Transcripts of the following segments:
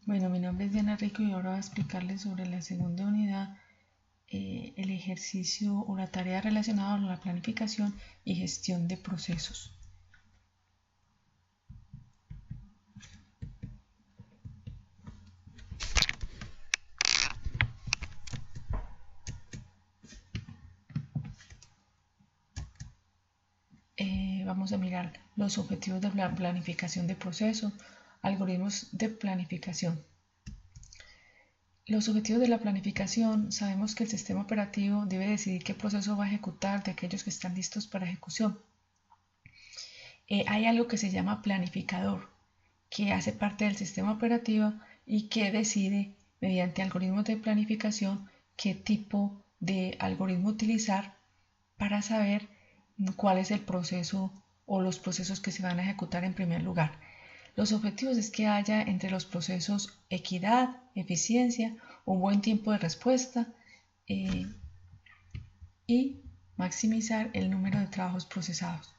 Bueno, mi nombre es Diana Rico y ahora voy a explicarles sobre la segunda unidad, el ejercicio o la tarea relacionada con la planificación y gestión de procesos. Vamos a mirar los objetivos de la planificación de procesos, algoritmos de planificación. Los objetivos de la planificación: sabemos que el sistema operativo debe decidir qué proceso va a ejecutar de aquellos que están listos para ejecución. Hay algo que se llama planificador, que hace parte del sistema operativo y que decide mediante algoritmos de planificación qué tipo de algoritmo utilizar para saber cuál es el proceso o los procesos que se van a ejecutar en primer lugar. Los objetivos es que haya entre los procesos equidad, eficiencia, un buen tiempo de respuesta y maximizar el número de trabajos procesados.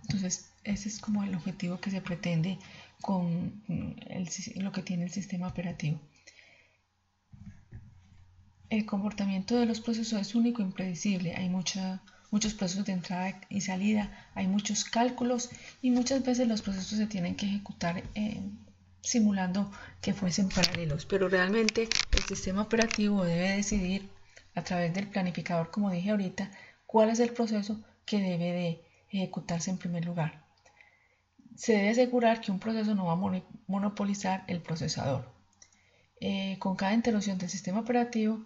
Entonces, ese es como el objetivo que se pretende con lo que tiene el sistema operativo. El comportamiento de los procesos es único e impredecible. Hay muchos procesos de entrada y salida, hay muchos cálculos y muchas veces los procesos se tienen que ejecutar simulando que fuesen paralelos. Pero realmente el sistema operativo debe decidir a través del planificador, como dije ahorita, cuál es el proceso que debe de ejecutarse en primer lugar. Se debe asegurar que un proceso no va a monopolizar el procesador. Con cada interrupción del sistema operativo,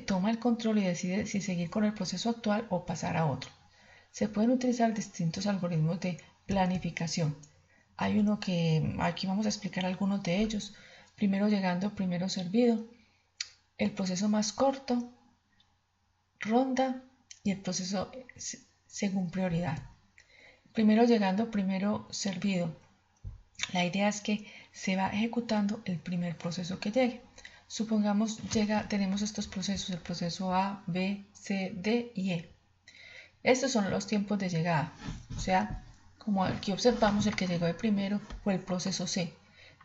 toma el control y decide si seguir con el proceso actual o pasar a otro. Se pueden utilizar distintos algoritmos de planificación. Hay uno que aquí vamos a explicar algunos de ellos. Primero llegando, primero servido. El proceso más corto, ronda, y el proceso según prioridad. Primero llegando, primero servido. La idea es que se va ejecutando el primer proceso que llegue. Supongamos tenemos estos procesos, el proceso A, B, C, D y E. Estos son los tiempos de llegada. O sea, como aquí observamos, el que llegó de primero fue el proceso C.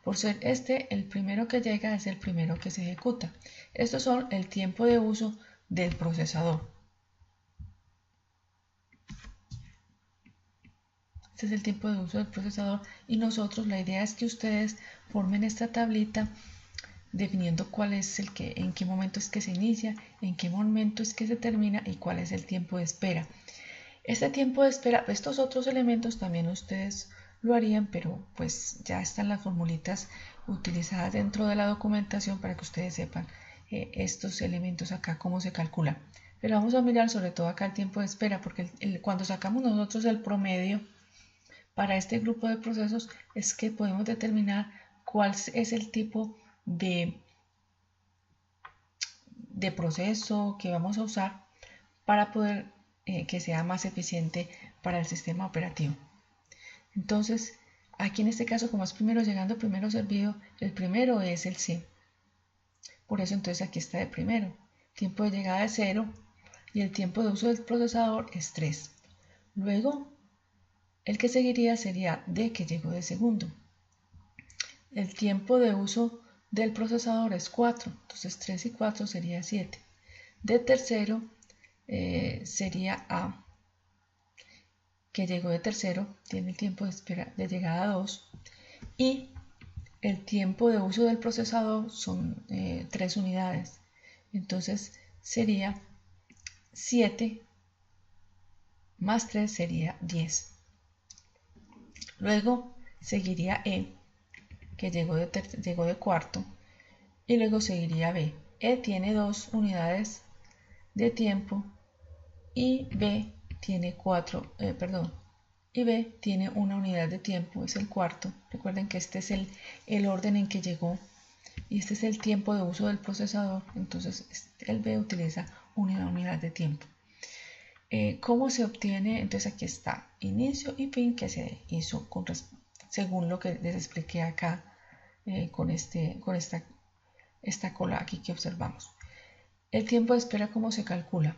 Por ser el primero que llega es el primero que se ejecuta. Estos son el tiempo de uso del procesador. Este es el tiempo de uso del procesador y nosotros, la idea es que ustedes formen esta tablita definiendo cuál es en qué momento es que se inicia, en qué momento es que se termina y cuál es el tiempo de espera. Este tiempo de espera, estos otros elementos también ustedes lo harían, pero pues ya están las formulitas utilizadas dentro de la documentación para que ustedes sepan estos elementos acá cómo se calcula. Pero vamos a mirar sobre todo acá el tiempo de espera, porque cuando sacamos nosotros el promedio para este grupo de procesos es que podemos determinar cuál es el tipo de proceso que vamos a usar para poder que sea más eficiente para el sistema operativo. Entonces, aquí en este caso, como es primero llegando, primero servido, el primero es el C. Por eso entonces aquí está de primero. Tiempo de llegada es 0 y el tiempo de uso del procesador es 3. Luego, el que seguiría sería D, que llegó de segundo. El tiempo de uso del procesador es 4, entonces 3 y 4 sería 7. De tercero sería A, que llegó de tercero, tiene el tiempo de espera de llegada 2, y el tiempo de uso del procesador son 3 unidades, entonces sería 7 más 3 sería 10. Luego seguiría E, que llegó de cuarto, y luego seguiría B. E tiene 2 unidades de tiempo y B tiene y B tiene una unidad de tiempo, es el cuarto. Recuerden que este es el orden en que llegó y este es el tiempo de uso del procesador, entonces el B utiliza una unidad de tiempo. ¿Cómo se obtiene? Entonces aquí está inicio y fin que se hizo según lo que les expliqué acá con esta cola aquí que observamos. El tiempo de espera, ¿cómo se calcula?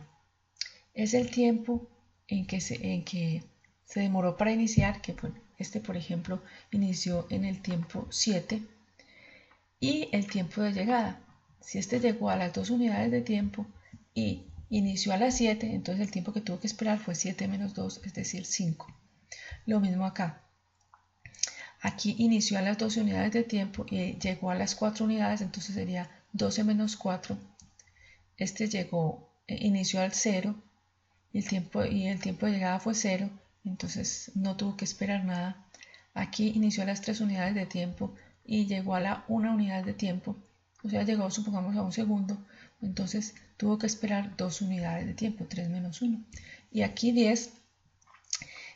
Es el tiempo en que se demoró para iniciar, que bueno, este por ejemplo inició en el tiempo 7, y el tiempo de llegada. Si este llegó a las 2 unidades de tiempo y inició a las 7, entonces el tiempo que tuvo que esperar fue 7 menos 2, es decir, 5. Lo mismo acá. Aquí inició a las 12 unidades de tiempo y llegó a las 4 unidades, entonces sería 12 menos 4. Este inició al 0 y el tiempo de llegada fue 0, entonces no tuvo que esperar nada. Aquí inició a las 3 unidades de tiempo y llegó a la 1 unidad de tiempo, o sea, llegó, supongamos, a un segundo, entonces tuvo que esperar 2 unidades de tiempo, 3 menos 1. Y aquí 10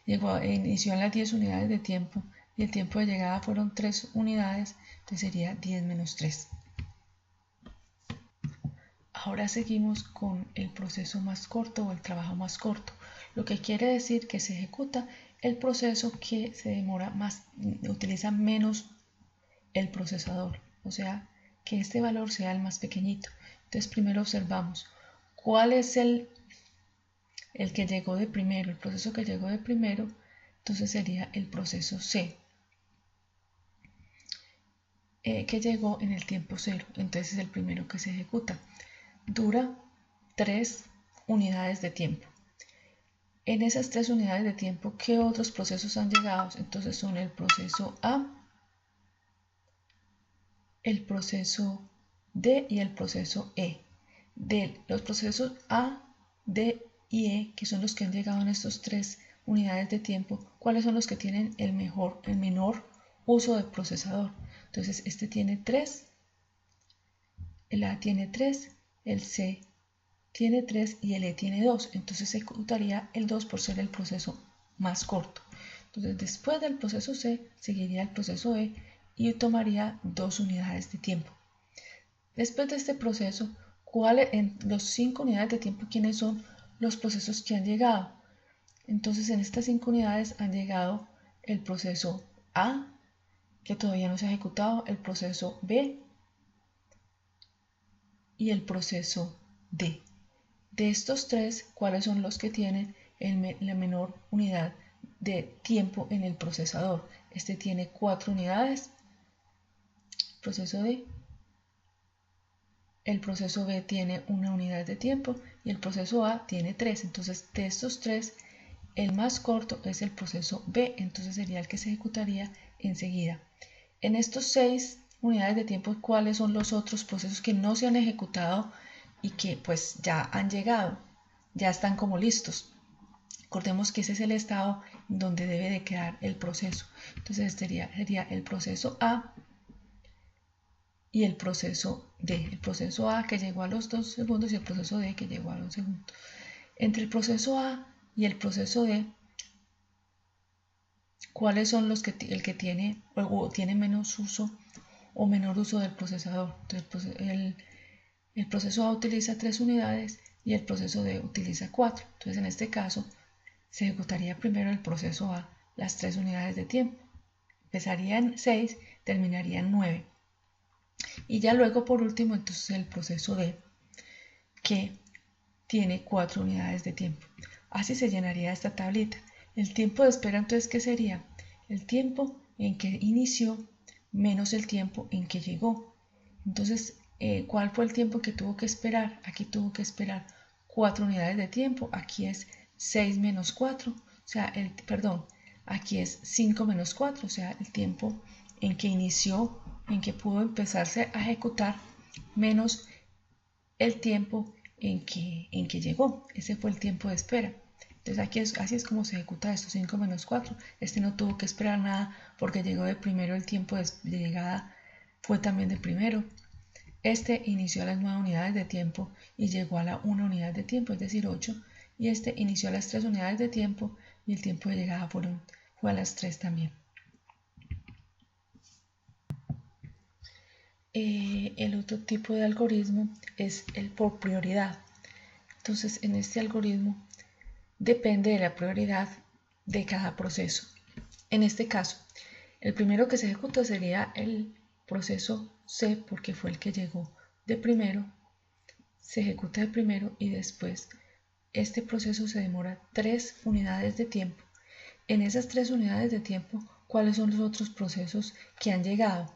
inició a las 10 unidades de tiempo y el tiempo de llegada fueron 3 unidades, entonces sería 10 menos 3. Ahora seguimos con el proceso más corto o el trabajo más corto, lo que quiere decir que se ejecuta el proceso que se demora más, utiliza menos el procesador, o sea, que este valor sea el más pequeñito. Entonces primero observamos cuál es el que llegó de primero, el proceso que llegó de primero, entonces sería el proceso C, que llegó en el tiempo 0, entonces es el primero que se ejecuta. Dura 3 unidades de tiempo. En esas 3 unidades de tiempo, ¿qué otros procesos han llegado? Entonces son el proceso A, el proceso D y el proceso E. De los procesos A, D y E, que son los que han llegado en estas 3 unidades de tiempo, ¿cuáles son los que tienen el menor uso del procesador? Entonces este tiene 3, el A tiene 3, el C tiene 3 y el E tiene 2, entonces se ejecutaría el 2 por ser el proceso más corto. Entonces después del proceso C seguiría el proceso E y tomaría 2 unidades de tiempo. Después de este proceso, en los 5 unidades de tiempo, ¿quiénes son los procesos que han llegado? Entonces en estas 5 unidades han llegado el proceso A, que todavía no se ha ejecutado, el proceso B y el proceso D. De estos 3, ¿cuáles son los que tienen la menor unidad de tiempo en el procesador? Este tiene 4 unidades, proceso D. El proceso B tiene 1 unidad de tiempo y el proceso A tiene 3. Entonces, de estos 3, el más corto es el proceso B, entonces sería el que se ejecutaría enseguida. En estos 6 unidades de tiempo, ¿cuáles son los otros procesos que no se han ejecutado y que pues ya han llegado? Ya están como listos. Recordemos que ese es el estado donde debe de quedar el proceso. Entonces sería el proceso A y el proceso D. El proceso A que llegó a los 2 segundos y el proceso D que llegó a los segundos. Entre el proceso A y el proceso D, ¿cuáles son el que tiene o tiene menos uso o menor uso del procesador? Entonces el proceso A utiliza 3 unidades y el proceso D utiliza 4. Entonces en este caso se ejecutaría primero el proceso A, las 3 unidades de tiempo. Empezaría en 6, terminaría en 9. Y ya luego por último entonces el proceso D, que tiene 4 unidades de tiempo. Así se llenaría esta tablita. El tiempo de espera entonces, ¿qué sería? El tiempo en que inició menos el tiempo en que llegó. Entonces, ¿cuál fue el tiempo que tuvo que esperar? Aquí tuvo que esperar 4 unidades de tiempo. Aquí es 6 menos 4, o sea, aquí es 5 menos 4, o sea, el tiempo en que inició, en que pudo empezarse a ejecutar, menos el tiempo en que llegó. Ese fue el tiempo de espera. Entonces así es como se ejecuta esto, 5 menos 4. Este no tuvo que esperar nada porque llegó de primero, el tiempo de llegada fue también de primero. Este inició a las 9 unidades de tiempo y llegó a la 1 unidad de tiempo, es decir, 8. Y este inició a las 3 unidades de tiempo y el tiempo de llegada fue a las 3 también. El otro tipo de algoritmo es el por prioridad. Entonces, en este algoritmo depende de la prioridad de cada proceso. En este caso, el primero que se ejecuta sería el proceso C porque fue el que llegó de primero. Se ejecuta de primero y después este proceso se demora 3 unidades de tiempo en esas 3 unidades de tiempo, ¿cuáles son los otros procesos que han llegado?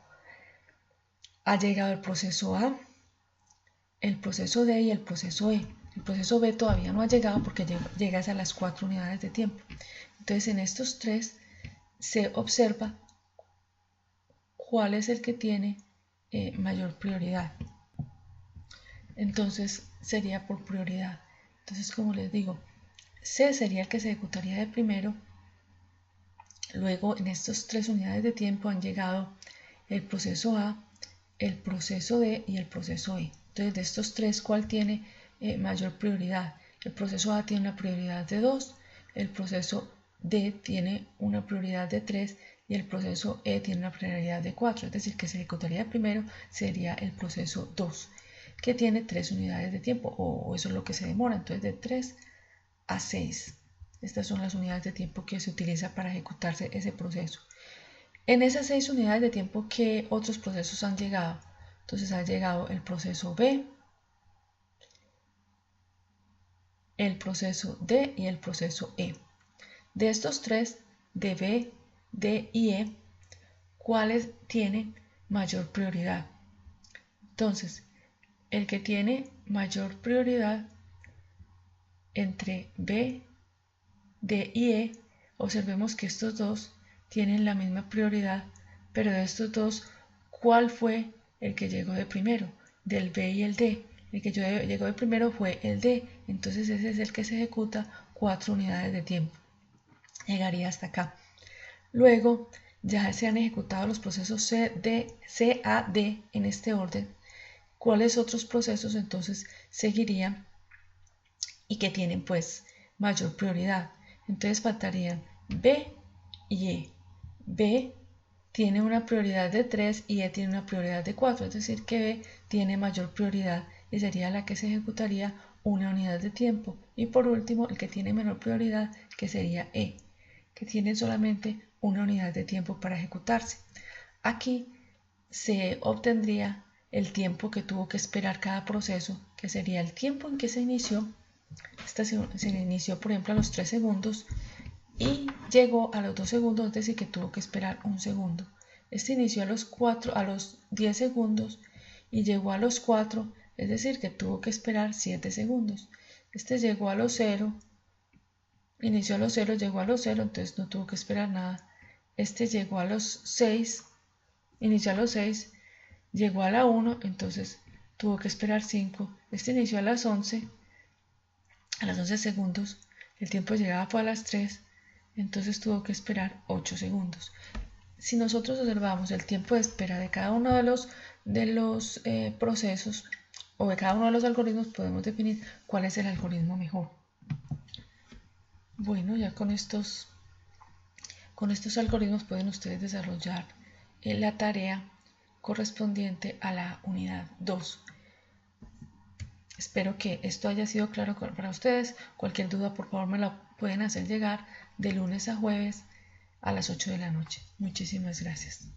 Ha llegado el proceso A, el proceso D y el proceso E. El proceso B todavía no ha llegado porque llegas a las 4 unidades de tiempo. Entonces, en estos 3 se observa cuál es el que tiene mayor prioridad. Entonces, sería por prioridad. Entonces, como les digo, C sería el que se ejecutaría de primero. Luego, en estas 3 unidades de tiempo han llegado el proceso A, el proceso D y el proceso E. Entonces, de estos 3, ¿cuál tiene mayor prioridad? El proceso A tiene una prioridad de 2, el proceso D tiene una prioridad de 3 y el proceso E tiene una prioridad de 4. Es decir, que se ejecutaría primero sería el proceso 2, que tiene 3 unidades de tiempo, o eso es lo que se demora. Entonces, de 3 a 6. Estas son las unidades de tiempo que se utiliza para ejecutarse ese proceso. En esas 6 unidades de tiempo, ¿qué otros procesos han llegado? Entonces ha llegado el proceso B, el proceso D y el proceso E. De estos 3, de B, D y E, ¿cuáles tienen mayor prioridad? Entonces, el que tiene mayor prioridad entre B, D y E, observemos que estos dos tienen la misma prioridad, pero de estos dos, ¿cuál fue el que llegó de primero? Del B y el D. El que llegó de primero fue el D, entonces ese es el que se ejecuta 4 unidades de tiempo. Llegaría hasta acá. Luego ya se han ejecutado los procesos C, A, D en este orden. ¿Cuáles otros procesos entonces seguirían y que tienen pues mayor prioridad? Entonces faltarían B y E. B tiene una prioridad de 3 y E tiene una prioridad de 4, es decir que B tiene mayor prioridad y sería la que se ejecutaría una unidad de tiempo. Y por último, el que tiene menor prioridad, que sería E, que tiene solamente una unidad de tiempo para ejecutarse. Aquí se obtendría el tiempo que tuvo que esperar cada proceso, que sería el tiempo en que se inició. Esta se inició, por ejemplo, a los 3 segundos y llegó a los 2 segundos, es decir, que tuvo que esperar un segundo. Este inició a los 10 segundos y llegó a los 4, es decir, que tuvo que esperar 7 segundos. Este llegó a los 0, inició a los 0, llegó a los 0, entonces no tuvo que esperar nada. Este llegó a los 6, inició a los 6, llegó a la 1, entonces tuvo que esperar 5. Este inició a las 11 segundos, el tiempo de llegada fue a las 3, entonces tuvo que esperar 8 segundos. Si nosotros observamos el tiempo de espera de cada uno de los procesos o de cada uno de los algoritmos, podemos definir cuál es el algoritmo mejor. Bueno, ya con estos algoritmos pueden ustedes desarrollar la tarea correspondiente a la unidad 2. Espero que esto haya sido claro para ustedes. Cualquier duda, por favor, me la pueden hacer llegar de lunes a jueves a las 8 de la noche. Muchísimas gracias.